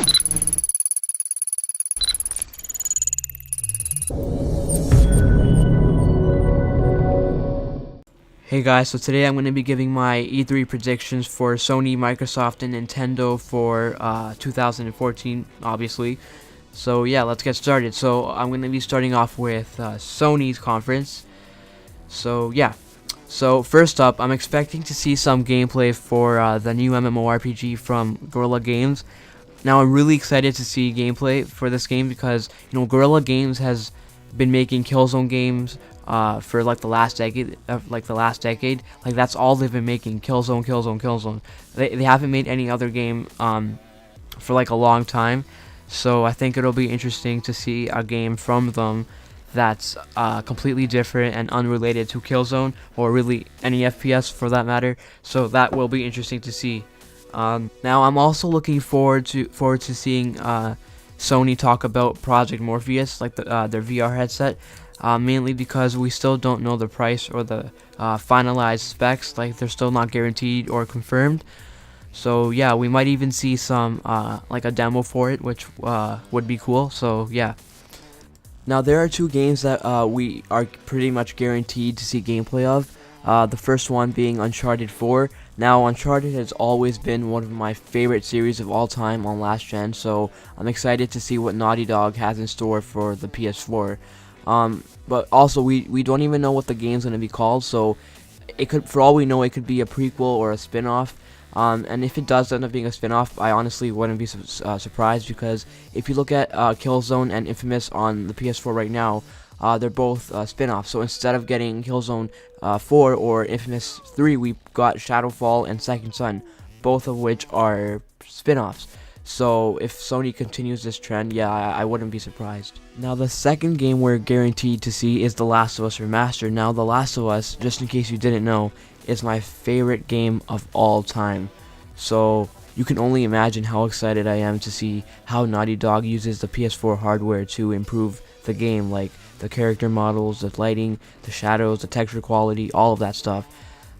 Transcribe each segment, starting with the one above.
Hey guys, so today I'm going to be giving my E3 predictions for Sony, Microsoft, and Nintendo for 2014, obviously. So yeah, let's get started. So I'm going to be starting off with Sony's conference. So yeah, so first up, I'm expecting to see some gameplay for the new MMORPG from Guerrilla Games. Now I'm really excited to see gameplay for this game because Guerrilla Games has been making Killzone games for like the last decade. Like that's all they've been making: Killzone, Killzone, Killzone. They haven't made any other game for like a long time. So I think it'll be interesting to see a game from them that's completely different and unrelated to Killzone, or really any FPS for that matter. So that will be interesting to see. Now I'm also looking forward to seeing Sony talk about Project Morpheus, like their VR headset, mainly because we still don't know the price or the finalized specs. Like they're still not guaranteed or confirmed. So yeah, we might even see some like a demo for it, which would be cool. So yeah. Now there are two games that we are pretty much guaranteed to see gameplay of. The first one being Uncharted 4. Now Uncharted has always been one of my favorite series of all time on last gen, so I'm excited to see what Naughty Dog has in store for the PS4. But also we don't even know what the game's going to be called, so it could, for all we know, it could be a prequel or a spin-off. And if it does end up being a spin-off, I honestly wouldn't be surprised, because if you look at Killzone and Infamous on the PS4 right now, they're both spin-offs. So instead of getting Killzone 4 or Infamous 3, we got Shadowfall and Second Son, both of which are spin-offs. So if Sony continues this trend, yeah, I wouldn't be surprised. Now the second game we're guaranteed to see is The Last of Us Remastered. Now The Last of Us, just in case you didn't know, is my favorite game of all time. So you can only imagine how excited I am to see how Naughty Dog uses the PS4 hardware to improve the game, like the character models, the lighting, the shadows, the texture quality, all of that stuff.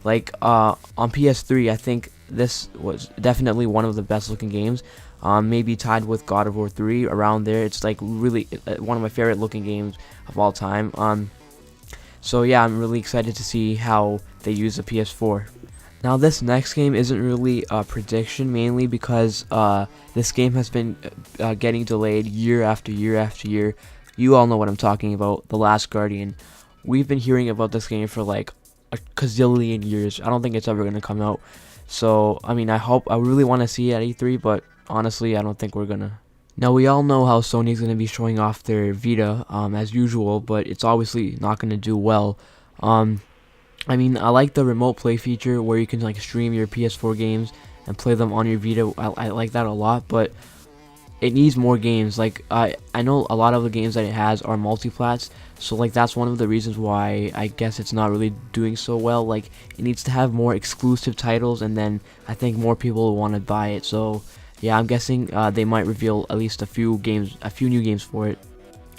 Like on PS3, I think this was definitely one of the best looking games, maybe tied with God of War 3, around there. It's like really one of my favorite looking games of all time. So yeah, I'm really excited to see how they use the PS4. Now this next game isn't really a prediction, mainly because this game has been getting delayed year after year after year. You all know what I'm talking about, The Last Guardian. We've been hearing about this game for like a gazillion years. I don't think it's ever going to come out. So, I mean, I really want to see it at E3, but honestly, I don't think we're going to. Now, we all know how Sony's going to be showing off their Vita, as usual, but it's obviously not going to do well. I mean, I like the remote play feature where you can like stream your PS4 games and play them on your Vita. I like that a lot, but it needs more games. Like I know a lot of the games that it has are multiplats, so like that's one of the reasons why I guess it's not really doing so well. Like it needs to have more exclusive titles, and then I think more people will want to buy it. So yeah, I'm guessing they might reveal at least a few new games for it.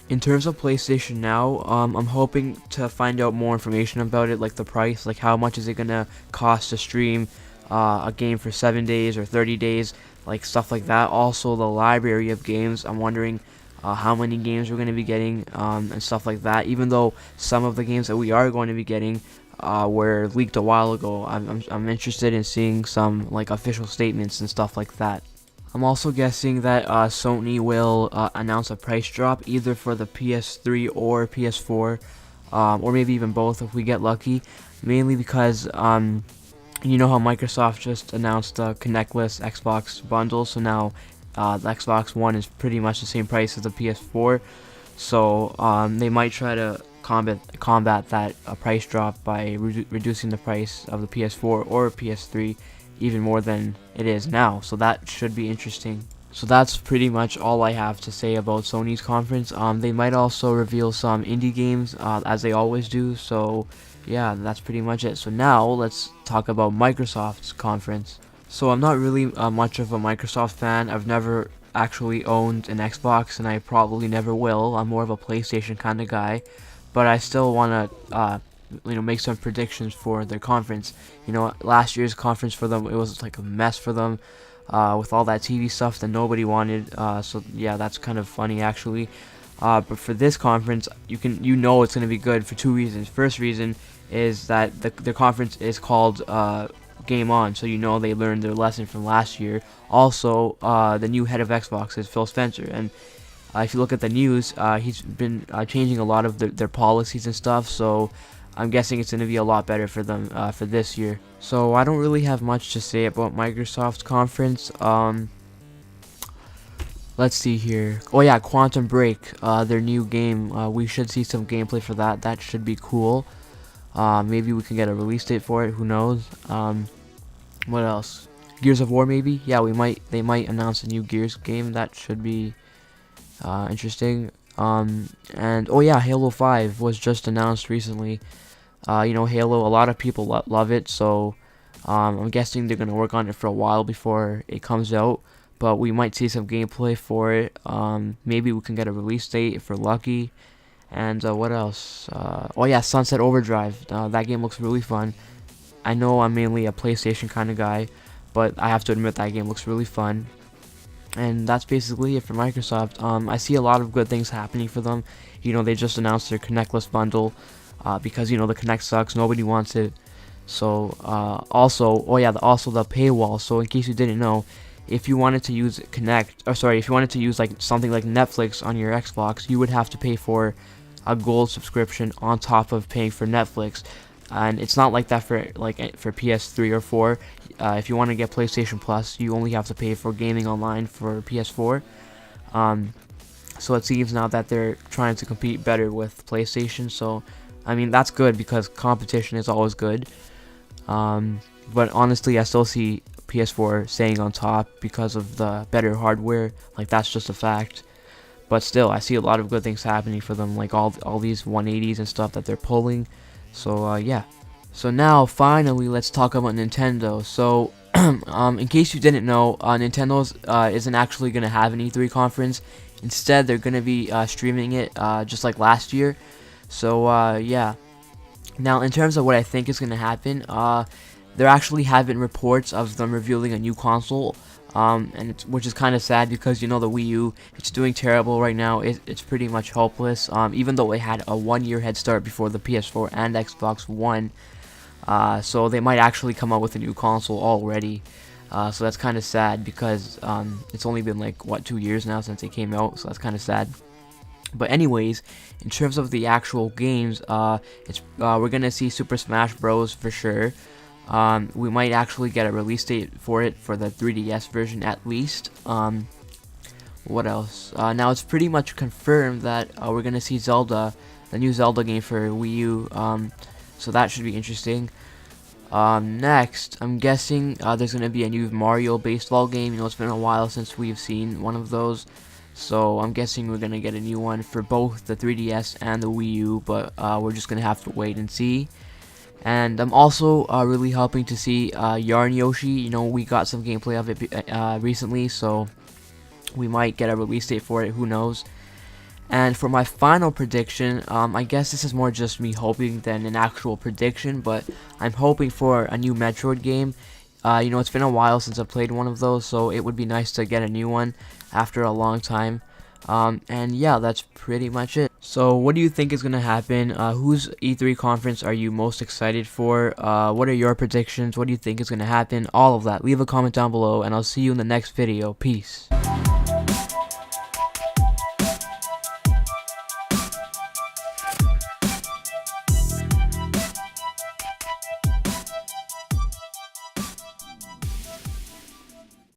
In terms of PlayStation Now, I'm hoping to find out more information about it, like the price, like how much is it gonna cost to stream a game for 7 days or 30 days, like stuff like that. Also the library of games, I'm wondering how many games we're going to be getting, and stuff like that. Even though some of the games that we are going to be getting were leaked a while ago, I'm interested in seeing some like official statements and stuff like that. I'm also guessing that Sony will announce a price drop either for the PS3 or PS4, or maybe even both if we get lucky, mainly because you know how Microsoft just announced the Connectless Xbox bundle, so now the Xbox One is pretty much the same price as the PS4. So they might try to combat that price drop by reducing the price of the PS4 or PS3 even more than it is now. So that should be interesting. So that's pretty much all I have to say about Sony's conference. They might also reveal some indie games, as they always do. So yeah, that's pretty much it. So now let's talk about Microsoft's conference. So I'm not really much of a Microsoft fan. I've never actually owned an Xbox, and I probably never will. I'm more of a PlayStation kind of guy, but I still want to make some predictions for their conference. Last year's conference for them, it was like a mess for them. with all that TV stuff that nobody wanted. So yeah, that's kind of funny actually. But for this conference, you know it's gonna be good for two reasons. First reason is that the conference is called Game On, so you know they learned their lesson from last year. Also, the new head of Xbox is Phil Spencer, and if you look at the news, he's been changing a lot of their policies and stuff. So I'm guessing it's going to be a lot better for them for this year. So I don't really have much to say about Microsoft's conference. Let's see here. Oh yeah, Quantum Break, their new game. We should see some gameplay for that. That should be cool. Maybe we can get a release date for it. Who knows? What else? Gears of War, maybe. Yeah, we might. They might announce a new Gears game. That should be interesting. And oh yeah, Halo 5 was just announced recently. You know, Halo, a lot of people love it, so I'm guessing they're gonna work on it for a while before it comes out. But we might see some gameplay for it. Maybe we can get a release date if we're lucky. And what else? Oh yeah, Sunset Overdrive. That game looks really fun. I know I'm mainly a PlayStation kind of guy, but I have to admit that game looks really fun. And that's basically it for Microsoft. I see a lot of good things happening for them. You know, they just announced their Connectless bundle because you know the Connect sucks. Nobody wants it. So also, oh yeah, also the paywall. So in case you didn't know, if you wanted to use if you wanted to use like something like Netflix on your Xbox, you would have to pay for a gold subscription on top of paying for Netflix. And it's not like that for PS3 or 4. If you want to get PlayStation Plus, you only have to pay for gaming online for PS4. So it seems now that they're trying to compete better with PlayStation. So I mean that's good because competition is always good. But honestly, I still see PS4 staying on top because of the better hardware. Like that's just a fact. But still, I see a lot of good things happening for them, like all these 180s and stuff that they're pulling. So yeah. So now finally let's talk about Nintendo. So in case you didn't know, Nintendo's isn't actually gonna have an E3 conference. Instead, they're gonna be streaming it just like last year. So yeah. Now in terms of what I think is gonna happen, there actually have been reports of them revealing a new console. Which is kind of sad because you know the Wii U, it's doing terrible right now. It's pretty much hopeless. Even though it had a 1-year head start before the PS4 and Xbox One, so they might actually come out with a new console already. So that's kind of sad because it's only been like 2 years now since it came out. So that's kind of sad. But anyways, in terms of the actual games, we're gonna see Super Smash Bros. For sure. We might actually get a release date for it for the 3DS version at least. What else? Now it's pretty much confirmed that we're gonna see Zelda, the new Zelda game for Wii U. So that should be interesting. Next, I'm guessing there's gonna be a new Mario baseball game. You know, it's been a while since we've seen one of those. So I'm guessing we're gonna get a new one for both the 3DS and the Wii U, but we're just gonna have to wait and see. And I'm also really hoping to see Yarn Yoshi. You know, we got some gameplay of it recently, so we might get a release date for it. Who knows? And for my final prediction, I guess this is more just me hoping than an actual prediction, but I'm hoping for a new Metroid game. You know, it's been a while since I've played one of those, so it would be nice to get a new one after a long time. And yeah, that's pretty much it. So what do you think is going to happen? Whose E3 conference are you most excited for? What are your predictions? What do you think is going to happen? All of that. Leave a comment down below, and I'll see you in the next video. Peace.